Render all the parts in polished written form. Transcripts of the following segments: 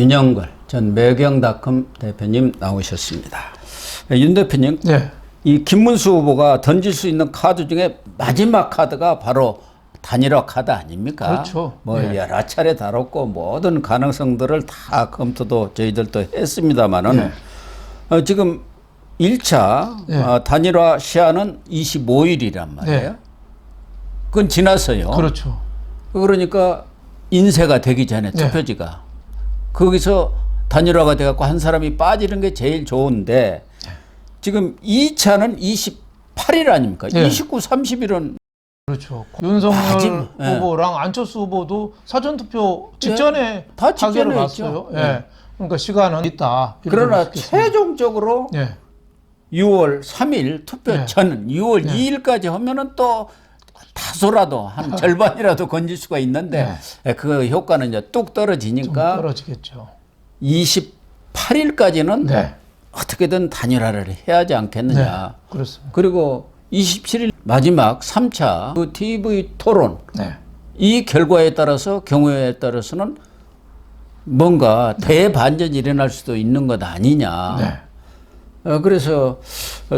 윤영걸 전 매경닷컴 대표님 나오셨습니다. 윤 대표님, 네. 이 김문수 후보가 던질 수 있는 카드 중에 마지막 카드가 바로 단일화 카드 아닙니까? 그렇죠. 뭐 네. 여러 차례 다뤘고 모든 가능성들을 다 검토도 저희들도 했습니다만은 지금 1차 네. 단일화 시한은 25일이란 말이에요. 네. 그건 지났어요. 그렇죠. 그러니까 인쇄가 되기 전에 네. 투표지가 거기서 단일화가 돼갖고 한 사람이 빠지는 게 제일 좋은데 지금 2차는 28일 아닙니까? 네. 29, 30일은 그렇죠. 윤석열 네. 후보랑 안철수 후보도 사전투표 직전에 다 타결을 직전에 봤어요. 했죠. 예. 네. 그러니까 시간은 있다. 이렇게 그러나 볼수 있겠습니다. 최종적으로 예. 6월 3일 투표 네. 전 6월 네. 2일까지 하면은 또 다소라도 한 절반이라도 건질 수가 있는데 그 효과는 이제 뚝 좀 떨어지니까 떨어지겠죠. 28일까지는 네. 어떻게든 단일화를 해야 하지 않겠느냐. 네. 그렇습니다. 그리고 27일 마지막 3차 그 TV 토론 네. 이 결과에 따라서 경우에 따라서는 뭔가 대반전이 일어날 수도 있는 것 아니냐. 네. 그래서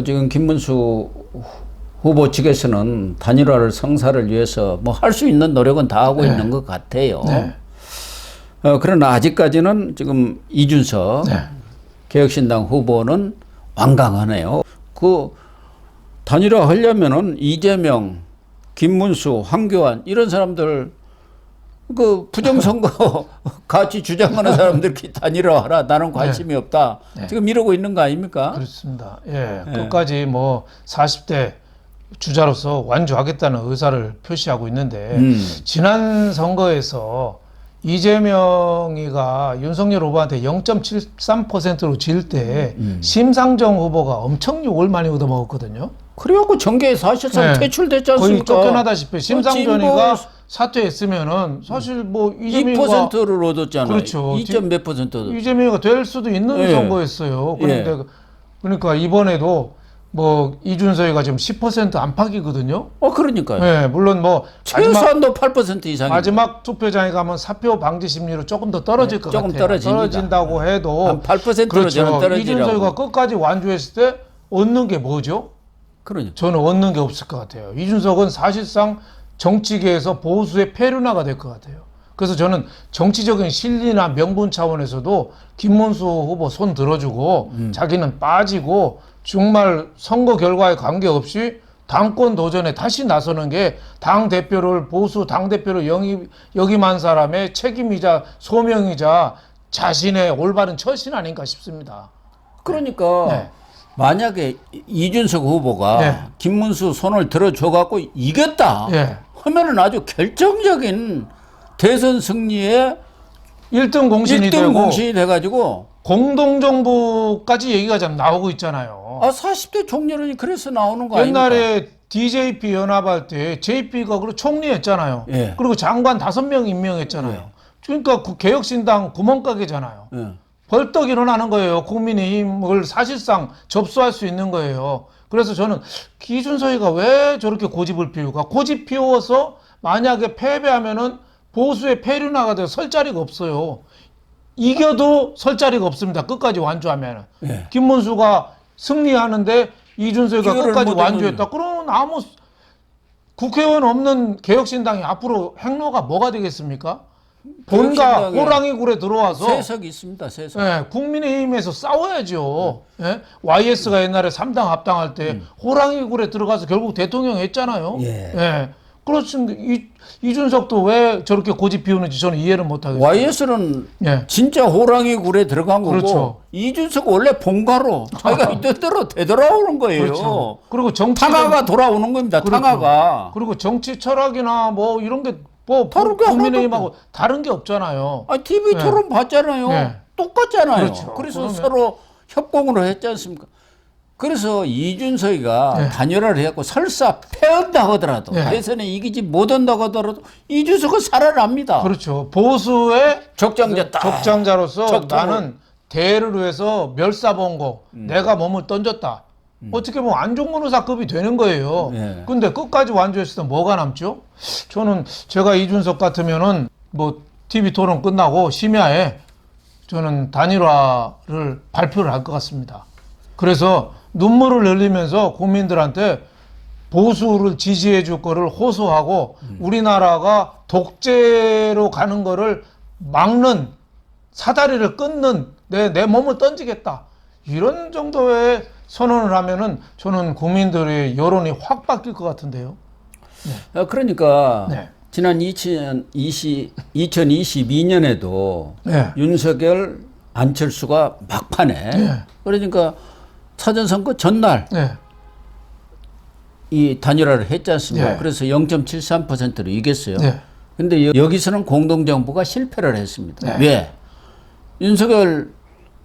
지금 김문수 후보 측에서는 단일화를 성사를 위해서 뭐 할 수 있는 노력은 다 하고 있는 것 같아요. 네. 그러나 아직까지는 지금 이준석 네. 개혁신당 후보는 완강하네요. 그 단일화 하려면은 이재명, 김문수, 황교안 이런 사람들 그 부정선거 같이 주장하는 사람들끼리 단일화하라. 나는 관심이 없다. 네. 지금 이러고 있는 거 아닙니까? 그렇습니다. 예. 끝까지 뭐 40대 주자로서 완주하겠다는 의사를 표시하고 있는데 지난 선거에서 이재명이가 윤석열 후보한테 0.73%로 질 때 심상정 후보가 엄청 욕을 많이 얻어먹었거든요. 그래갖고 정계에 사실상 네. 퇴출됐지 거의 않습니까? 쫓겨나다시피 심상정이가 진보 사퇴했으면은 사실 뭐 이재명이가 2%를 얻었잖아요. 그렇죠. 2점 몇 퍼센트 얻었. 이재명이가 될 수도 있는 예. 선거였어요. 그런데 그러니까 이번에도 뭐 이준석이가 지금 10% 안팎이거든요. 그러니까요. 네, 물론 뭐 최소한도 8% 이상이. 마지막 투표장에 가면 사표 방지 심리로 조금 더 떨어질 것 조금 같아요. 떨어집니다. 떨어진다고 해도 한 8%로 그렇죠. 저는 떨어지라고. 이준석이가 끝까지 완주했을 때 얻는 게 뭐죠? 그러니까. 저는 얻는 게 없을 것 같아요. 이준석은 사실상 정치계에서 보수의 페루나가 될 것 같아요. 그래서 저는 정치적인 실리나 명분 차원에서도 김문수 후보 손 들어주고 자기는 빠지고 정말 선거 결과에 관계없이 당권 도전에 다시 나서는 게 당대표를 보수 당대표를 역임한 사람의 책임이자 소명이자 자신의 올바른 처신 아닌가 싶습니다. 그러니까 네. 만약에 이준석 후보가 네. 김문수 손을 들어줘갖고 이겼다 예. 하면은 아주 결정적인 대선 승리에 1등 공신이 1등 되고 공신이 돼가지고 공동정부까지 얘기가 좀 나오고 있잖아요. 40대 총련이 그래서 나오는 거 아닙니까? 옛날에 DJP 연합할 때 JP가 그리고 총리했잖아요. 예. 그리고 장관 5명 임명했잖아요. 그러니까 그 개혁신당 구멍가게잖아요. 예. 벌떡 일어나는 거예요. 국민의힘을 사실상 접수할 수 있는 거예요. 그래서 저는 이준석이가 왜 저렇게 고집을 피울까? 고집 피워서 만약에 패배하면은 보수의 페류나가 돼서 설 자리가 없어요. 이겨도 설 자리가 없습니다. 끝까지 완주하면. 예. 김문수가 승리하는데 이준석이가 기여를 끝까지 못하는 완주했다. 그러면 아무 국회의원 없는 개혁신당이 앞으로 행로가 뭐가 되겠습니까? 본가 개혁신당에 호랑이 굴에 들어와서 세석이 있습니다. 세석. 예, 국민의힘에서 싸워야죠. 예? YS가 옛날에 3당 합당할 때 호랑이 굴에 들어가서 결국 대통령 했잖아요. 예. 그렇습니다. 이준석도 왜 저렇게 고집 피우는지 저는 이해를 못하겠어요. YS는 예. 진짜 호랑이 굴에 들어간 거고 그렇죠. 이준석 원래 본가로 자기가 있던 대로 되돌아오는 거예요. 그렇죠. 그리고 정치 탕화가 돌아오는 겁니다. 그렇죠. 탕화가. 그리고 정치 철학이나 뭐 이런 게 뭐 다른 게 국민의힘하고 다른 게 없잖아요. TV 토론 봤잖아요. 네. 똑같잖아요. 그렇죠. 그래서 그러면- 서로 협공으로 했지 않습니까? 그래서 이준석이가 단일화를 해갖고 설사 패한다 하더라도 대선에 이기지 못한다고 하더라도 이준석은 살아납니다. 그렇죠. 보수의 적장자 딱. 적장자로서 적통을. 나는 대를 위해서 멸사봉고 내가 몸을 던졌다. 어떻게 보면 안종문 의사급이 되는 거예요. 예. 근데 끝까지 완주했을 때 뭐가 남죠? 저는 제가 이준석 같으면은 뭐 TV 토론 끝나고 심야에 저는 단일화를 발표를 할 것 같습니다. 그래서 눈물을 흘리면서 국민들한테 보수를 지지해 줄 거를 호소하고 우리나라가 독재로 가는 거를 막는 사다리를 끊는 내 몸을 던지겠다. 이런 정도의 선언을 하면은 저는 국민들의 여론이 확 바뀔 것 같은데요. 그러니까 네. 지난 2022년에도 네. 윤석열, 안철수가 막판에 네. 그러니까 사전선거 전날 네. 이 단일화를 했지 않습니까? 네. 그래서 0.73%로 이겼어요. 네. 근데 여기서는 공동정부가 실패를 했습니다. 네. 왜? 윤석열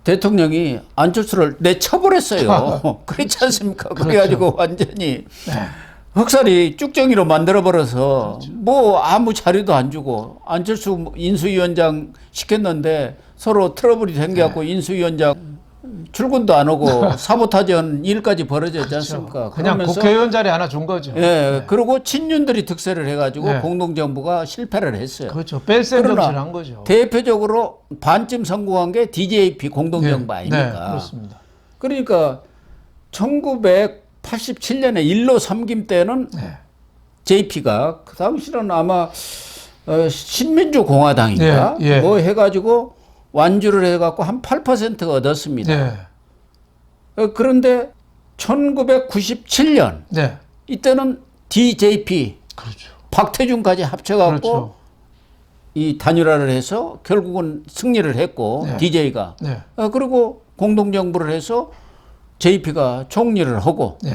대통령이 안철수를 내쳐버렸어요. 그렇지 않습니까? 그래가지고 완전히 흑살이 쭉정이로 만들어버려서 뭐 아무 자료도 안 주고 안철수 인수위원장 시켰는데 서로 트러블이 생겨갖고 인수위원장 출근도 안 오고 사보타전 일까지 벌어졌지 않습니까? 그냥 그러면서 국회의원 자리 하나 준 거죠. 예, 그리고 친윤들이 득세를 해가지고 네. 공동정부가 실패를 했어요. 그렇죠. 뺄셈 그러나 정치를 한 거죠. 대표적으로 반쯤 성공한 게 DJP 공동정부 네. 아닙니까? 네, 그렇습니다. 그러니까 1987년에 일로 삼김 때는 네. JP가 그 당시는 아마 신민주공화당인가 예, 예. 뭐 해가지고 완주를 해갖고 한 8% 얻었습니다. 네. 그런데 1997년 네. 이때는 DJP 그렇죠. 박태준까지 합쳐갖고 그렇죠. 이 단일화를 해서 결국은 승리를 했고 네. DJ가 네. 그리고 공동정부를 해서 JP가 총리를 하고 네.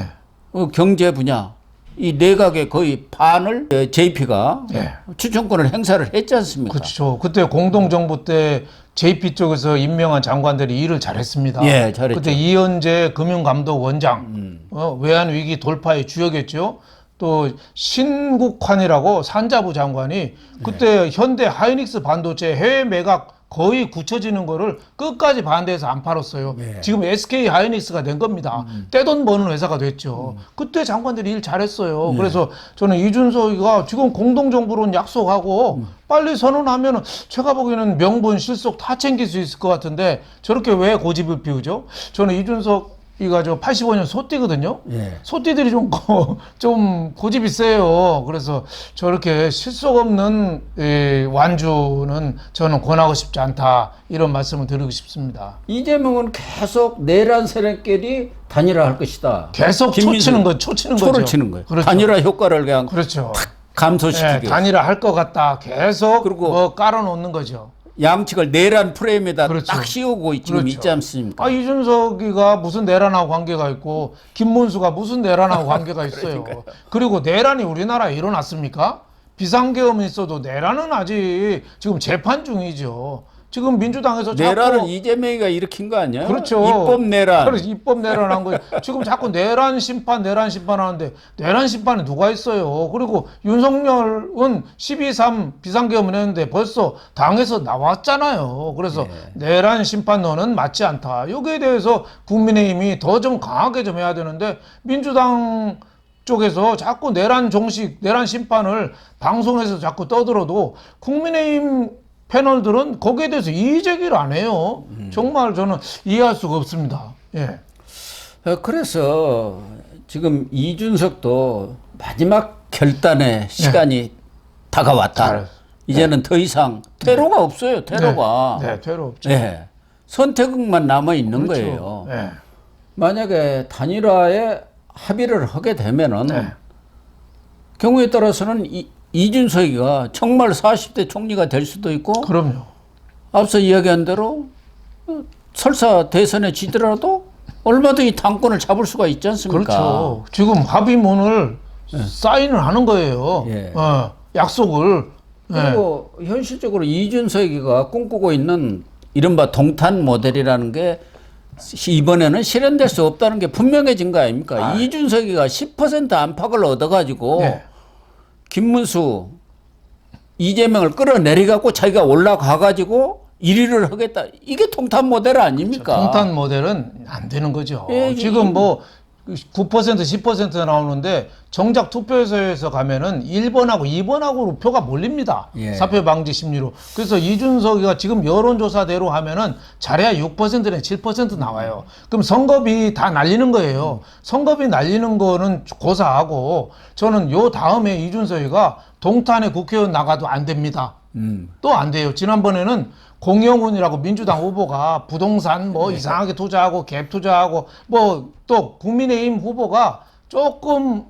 경제 분야 이 내각의 거의 반을 JP가 네. 추천권을 행사를 했지 않습니까? 그렇죠. 그때 공동정부 때 JP 쪽에서 임명한 장관들이 일을 잘했습니다. 예, 잘했죠. 그때 이현재 금융감독원장 외환위기 돌파의 주역이었죠. 또 신국환이라고 산자부 장관이 그때 현대 하이닉스 반도체 해외 매각 거의 굳혀지는 거를 끝까지 반대해서 안 팔았어요. 네. 지금 SK 하이닉스가 된 겁니다. 떼돈 버는 회사가 됐죠. 그때 장관들이 일 잘했어요. 그래서 저는 이준석이가 지금 공동정부론 약속하고 빨리 선언하면 제가 보기에는 명분, 실속 다 챙길 수 있을 것 같은데 저렇게 왜 고집을 피우죠? 저는 이준석이가 저 85년 소띠거든요. 예. 소띠들이 좀 고집이 세요. 그래서 저렇게 실속 없는 완주는 저는 권하고 싶지 않다. 이런 말씀을 드리고 싶습니다. 이재명은 계속 내란 세력끼리 단일화할 것이다. 계속 초치는 거죠. 초를 치는 거예요. 그렇죠. 단일화 효과를 그냥 그렇죠. 감소시키기. 네, 단일화 할 것 같다. 계속 그리고 뭐 깔아놓는 거죠. 양측을 내란 프레임에다 그렇죠. 딱 씌우고 지금 그렇죠. 있지 않습니까? 이준석이가 무슨 내란하고 관계가 있고 김문수가 무슨 내란하고 관계가 있어요. 그리고 내란이 우리나라에 일어났습니까? 비상계엄이 있어도 내란은 아직 지금 재판 중이죠. 지금 민주당에서 내란은 자꾸 이재명이가 일으킨 거 아니야? 그렇죠. 입법 내란. 그래서 입법 내란한 거예요. 지금 자꾸 내란 심판 하는데 내란 심판에 누가 있어요? 그리고 윤석열은 12.3 비상계엄을 했는데 벌써 당에서 나왔잖아요. 그래서 내란 심판론은 맞지 않다. 여기에 대해서 국민의힘이 더 좀 강하게 좀 해야 되는데 민주당 쪽에서 자꾸 내란 종식, 내란 심판을 방송에서 자꾸 떠들어도 국민의힘 패널들은 거기에 대해서 이의 제기를 안 해요. 정말 저는 이해할 수가 없습니다. 예. 그래서 지금 이준석도 마지막 결단의 시간이 다가왔다. 이제는 더 이상 퇴로가 없어요. 퇴로가. 네, 퇴로 없죠. 네. 선택만 남아 있는 그렇죠. 거예요. 네. 만약에 단일화에 합의를 하게 되면은 네. 경우에 따라서는 이준석이가 정말 40대 총리가 될 수도 있고 그럼요. 앞서 이야기한 대로 설사 대선에 지더라도 얼마든지 당권을 잡을 수가 있지 않습니까? 그렇죠. 지금 합의문을 사인을 하는 거예요. 예. 약속을. 그리고 현실적으로 이준석이가 꿈꾸고 있는 이른바 동탄 모델이라는 게 이번에는 실현될 수 없다는 게 분명해진 거 아닙니까? 이준석이가 10% 안팎을 얻어가지고 네. 김문수, 이재명을 끌어내려갖고 자기가 올라가가지고 1위를 하겠다. 이게 통탄 모델 아닙니까? 통탄 모델은 안 되는 거죠. 예, 지금 뭐 9% 10% 나오는데 정작 투표소에서 가면은 1번하고 2번하고 표가 몰립니다. 예. 사표 방지 심리로. 그래서 이준석이가 지금 여론조사대로 하면은 잘해야 6%나 7% 나와요. 그럼 선거비 다 날리는 거예요. 선거비 날리는 거는 고사하고 저는 요 다음에 이준석이가 동탄에 국회의원 나가도 안 됩니다. 또 안 돼요. 지난번에는 공영훈이라고 민주당 후보가 부동산 뭐 이상하게 투자하고 갭 투자하고 뭐 또 국민의힘 후보가 조금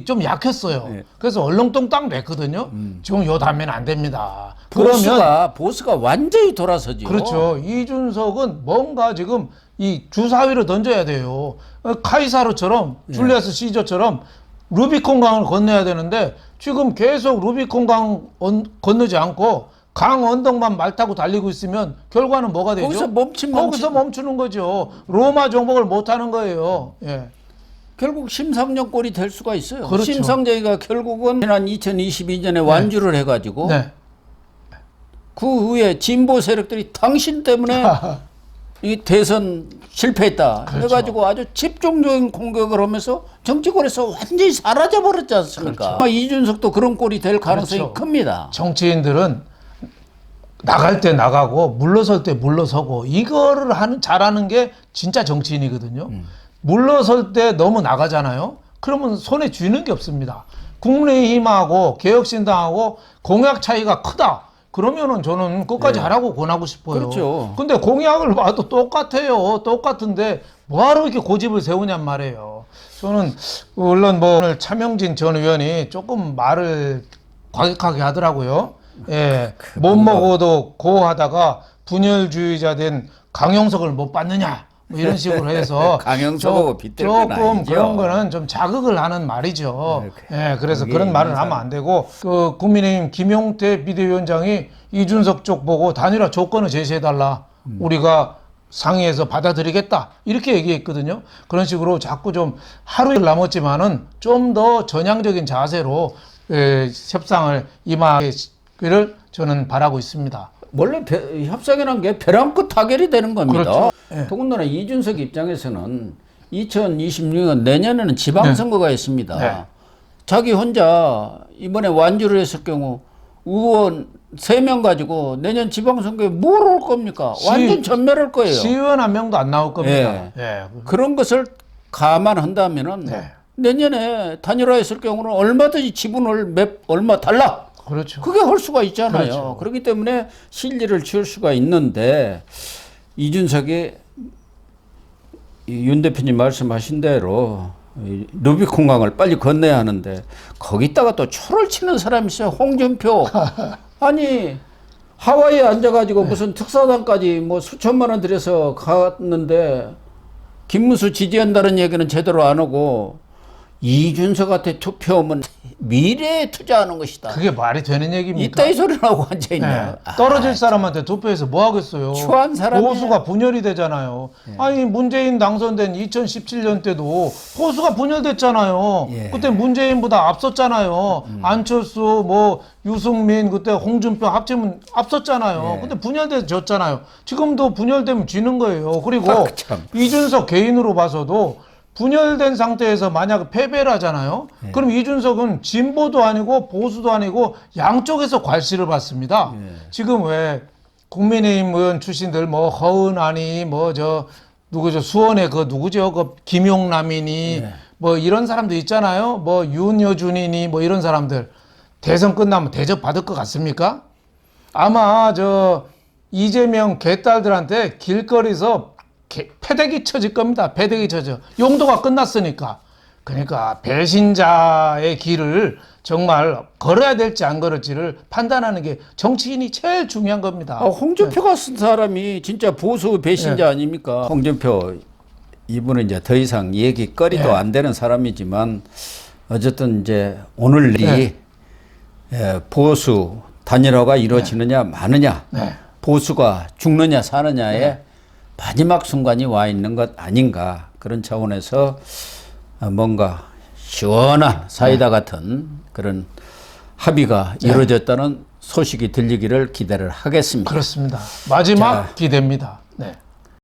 좀 약했어요. 네. 그래서 얼렁뚱 딱 냈거든요. 지금 요 다음에는 안 됩니다. 보수가 완전히 돌아서죠. 그렇죠. 이준석은 뭔가 지금 이 주사위를 던져야 돼요. 카이사르처럼 줄리아스 시저처럼 루비콘 강을 건너야 되는데 지금 계속 루비콘 강 건너지 않고 강 언덕만 말 타고 달리고 있으면 결과는 뭐가 되죠? 거기서 멈추는 거죠. 로마 정복을 못 하는 거예요. 예. 결국 심상정 꼴이 될 수가 있어요. 그렇죠. 심상정이가 결국은 지난 2022년에 완주를 해가지고 네. 그 후에 진보 세력들이 당신 때문에 이 대선 실패했다 그렇죠. 해가지고 아주 집중적인 공격을 하면서 정치권에서 완전히 사라져 버렸지 않습니까? 그렇죠. 이준석도 그런 꼴이 될 가능성이 그렇죠. 큽니다. 정치인들은 나갈 때 나가고 물러설 때 물러서고 이거를 잘하는 게 진짜 정치인이거든요. 물러설 때 너무 나가잖아요. 그러면 손에 쥐는 게 없습니다. 국민의힘하고 개혁신당하고 공약 차이가 크다. 그러면은 저는 끝까지 하라고 권하고 싶어요. 그렇죠. 근데 공약을 봐도 똑같아요. 똑같은데 뭐하러 이렇게 고집을 세우냔 말이에요. 저는 물론 뭐 오늘 차명진 전 의원이 조금 말을 과격하게 하더라고요. 예, 못 먹어도 고하다가 분열주의자 된 강용석을 못 받느냐 뭐 이런 식으로 해서 강용석하고 빗댈 건 조금 아니죠. 그런 거는 좀 자극을 하는 말이죠. 예, 그래서 그게 그런 말을 인상. 하면 안 되고 그 국민의힘 김용태 비대위원장이 이준석 쪽 보고 단일화 조건을 제시해달라. 우리가 상의해서 받아들이겠다 이렇게 얘기했거든요. 그런 식으로 자꾸 좀 하루를 남았지만은 좀 더 전향적인 자세로 협상을 임하기를 저는 바라고 있습니다. 원래 협상이라는 게 벼랑 끝 타결이 되는 겁니다. 그렇죠. 예. 더군다나 이준석 입장에서는 2026년 내년에는 지방선거가 있습니다. 네. 자기 혼자 이번에 완주를 했을 경우 의원 3명 가지고 내년 지방선거에 뭘 올 겁니까? 완전 전멸할 거예요. 시의원 한 명도 안 나올 겁니다. 예. 그런 것을 감안한다면은 네. 내년에 단일화했을 경우는 얼마든지 지분을 얼마 달라. 그렇죠. 그게 할 수가 있잖아요. 그렇죠. 그렇기 때문에 실리를 지을 수가 있는데 이준석이 윤 대표님 말씀하신 대로 루비콘 강을 빨리 건너야 하는데 거기다가 또 초를 치는 사람이 있어요. 홍준표. 아니 하와이에 앉아가지고 무슨 특사단까지 뭐 수천만 원 들여서 갔는데 김문수 지지한다는 얘기는 제대로 안 하고 이준석한테 투표하면 미래에 투자하는 것이다. 그게 말이 되는 얘기입니까? 이따위 소리 나고 앉아있네. 네. 떨어질 사람한테 투표해서 뭐 하겠어요. 추한 사람이 보수가 분열이 되잖아요. 아니 문재인 당선된 2017년 때도 보수가 분열됐잖아요. 예. 그때 문재인보다 앞섰잖아요. 안철수 뭐 유승민 그때 홍준표 합치면 앞섰잖아요. 예. 근데 분열돼서 졌잖아요. 지금도 분열되면 지는 거예요. 그리고 아, 참. 이준석 개인으로 봐서도 분열된 상태에서 만약 패배를 하잖아요. 그럼 이준석은 진보도 아니고 보수도 아니고 양쪽에서 괄시를 받습니다. 지금 왜 국민의힘 의원 출신들 뭐 허은아니 뭐 저 누구죠 수원의 그 누구죠 그 김용남이니 뭐 이런 사람들 있잖아요. 뭐 윤여준이니 뭐 이런 사람들 대선 끝나면 대접 받을 것 같습니까? 아마 저 이재명 개딸들한테 길거리에서 패대기 쳐질 겁니다. 패대기 쳐져. 용도가 끝났으니까. 그러니까 배신자의 길을 정말 걸어야 될지 안 걸을지를 판단하는 게 정치인이 제일 중요한 겁니다. 홍준표 같은 사람이 진짜 보수 배신자 아닙니까? 홍준표 이분은 이제 더 이상 얘기거리도 안 되는 사람이지만 어쨌든 이제 오늘이 보수 단일화가 이루어지느냐 마느냐 보수가 죽느냐 사느냐에 마지막 순간이 와 있는 것 아닌가 그런 차원에서 뭔가 시원한 사이다 같은 그런 합의가 이루어졌다는 소식이 들리기를 기대를 하겠습니다. 그렇습니다. 마지막 기대입니다.